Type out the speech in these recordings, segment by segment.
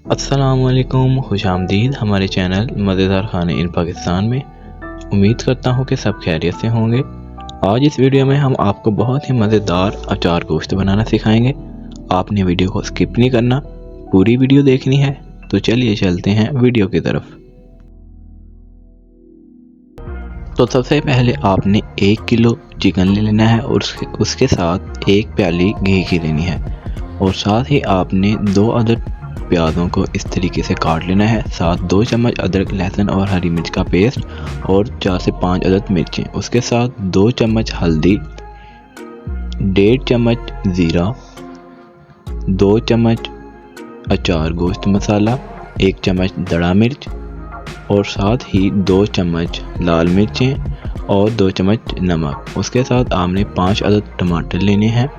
अस्सलामुअलैकुम, खुशामदीद हमारे चैनल मज़ेदार खाने इन पाकिस्तान में। उम्मीद करता हूँ कि सब खैरियत से होंगे। आज इस वीडियो में हम आपको बहुत ही मज़ेदार अचार गोश्त बनाना सिखाएंगे। आपने वीडियो को स्किप नहीं करना, पूरी वीडियो देखनी है। तो चलिए चलते हैं वीडियो की तरफ। तो सबसे पहले आपने 1 किलो चिकन ले लेना है और उसके साथ 1 प्याली घी की लेनी है और साथ ही आपने 2 अदद प्याज़ों को इस तरीके से काट लेना है। साथ 2 चम्मच अदरक, लहसुन और हरी मिर्च का पेस्ट और 4 से 5 अदद मिर्चें। उसके साथ 2 चम्मच हल्दी, 1.5 चम्मच ज़ीरा, 2 चम्मच अचार गोश्त मसाला, 1 चम्मच दड़ा मिर्च और साथ ही 2 चम्मच लाल मिर्चें और 2 चम्मच नमक। उसके साथ आपने 5 अदद टमाटर लेने हैं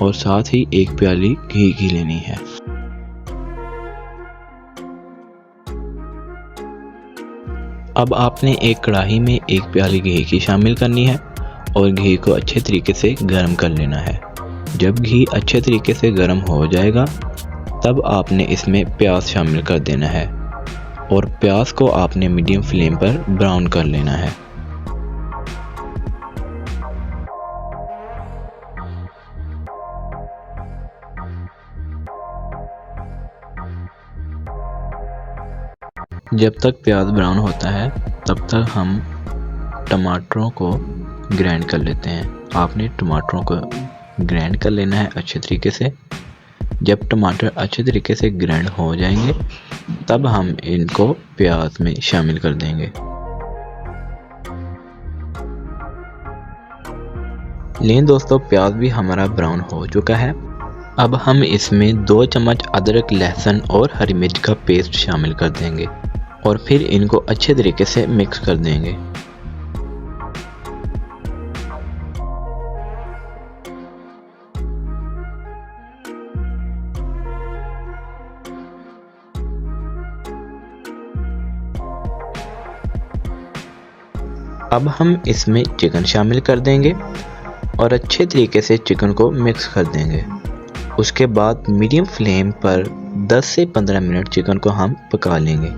और साथ ही 1 प्याली घी की लेनी है। अब आपने एक कढ़ाई में 1 प्याली घी की शामिल करनी है और घी को अच्छे तरीके से गर्म कर लेना है। जब घी अच्छे तरीके से गर्म हो जाएगा तब आपने इसमें प्याज शामिल कर देना है और प्याज को आपने मीडियम फ्लेम पर ब्राउन कर लेना है। जब तक प्याज ब्राउन होता है तब तक हम टमाटरों को ग्राइंड कर लेते हैं। आपने टमाटरों को ग्राइंड कर लेना है अच्छे तरीके से। जब टमाटर अच्छे तरीके से ग्राइंड हो जाएंगे तब हम इनको प्याज में शामिल कर देंगे। लेकिन दोस्तों, प्याज भी हमारा ब्राउन हो चुका है। अब हम इसमें 2 चम्मच अदरक, लहसुन और हरी मिर्च का पेस्ट शामिल कर देंगे और फिर इनको अच्छे तरीके से मिक्स कर देंगे। अब हम इसमें चिकन शामिल कर देंगे और अच्छे तरीके से चिकन को मिक्स कर देंगे। उसके बाद मीडियम फ्लेम पर 10 से 15 मिनट चिकन को हम पका लेंगे।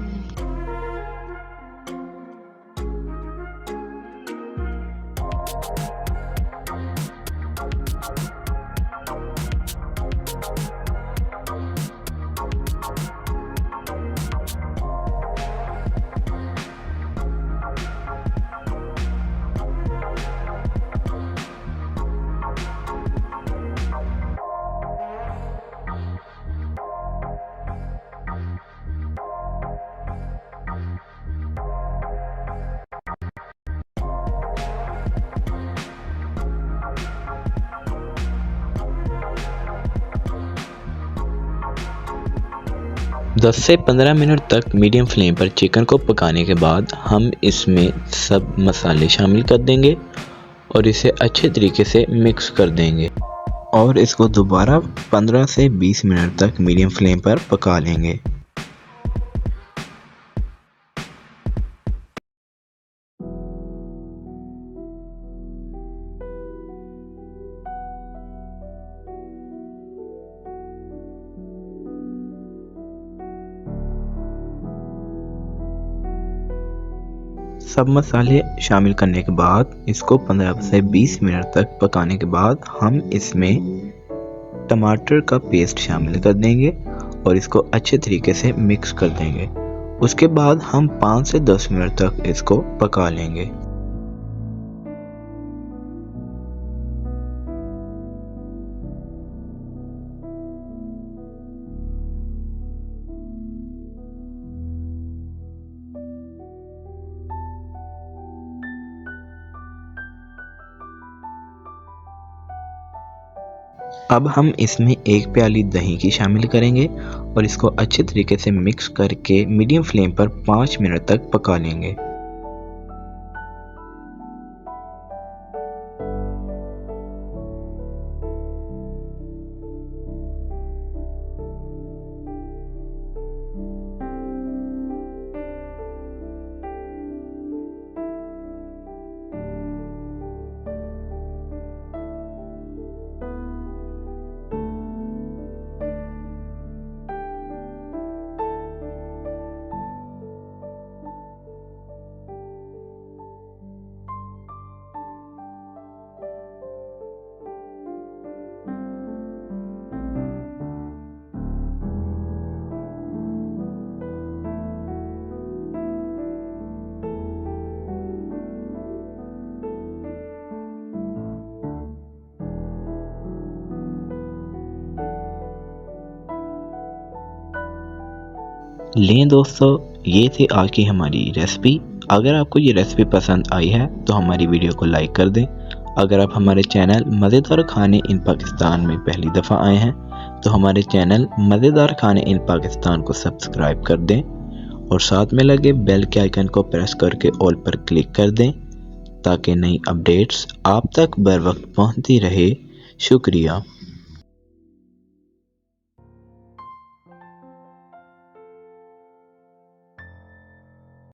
दस से 15 मिनट तक मीडियम फ्लेम पर चिकन को पकाने के बाद हम इसमें सब मसाले शामिल कर देंगे और इसे अच्छे तरीके से मिक्स कर देंगे और इसको दोबारा 15 से 20 मिनट तक मीडियम फ्लेम पर पका लेंगे। सब मसाले शामिल करने के बाद इसको 15 से 20 मिनट तक पकाने के बाद हम इसमें टमाटर का पेस्ट शामिल कर देंगे और इसको अच्छे तरीके से मिक्स कर देंगे। उसके बाद हम 5 से 10 मिनट तक इसको पका लेंगे। अब हम इसमें 1 प्याली दही की शामिल करेंगे और इसको अच्छे तरीके से मिक्स करके मीडियम फ्लेम पर 5 मिनट तक पका लेंगे। लें दोस्तों, ये थी आज की हमारी रेसिपी। अगर आपको ये रेसिपी पसंद आई है तो हमारी वीडियो को लाइक कर दें। अगर आप हमारे चैनल मज़ेदार खाने इन पाकिस्तान में पहली दफ़ा आए हैं तो हमारे चैनल मज़ेदार खाने इन पाकिस्तान को सब्सक्राइब कर दें और साथ में लगे बेल के आइकन को प्रेस करके ऑल पर क्लिक कर दें ताकि नई अपडेट्स आप तक बर वक्त पहुँचती रहे। शुक्रिया।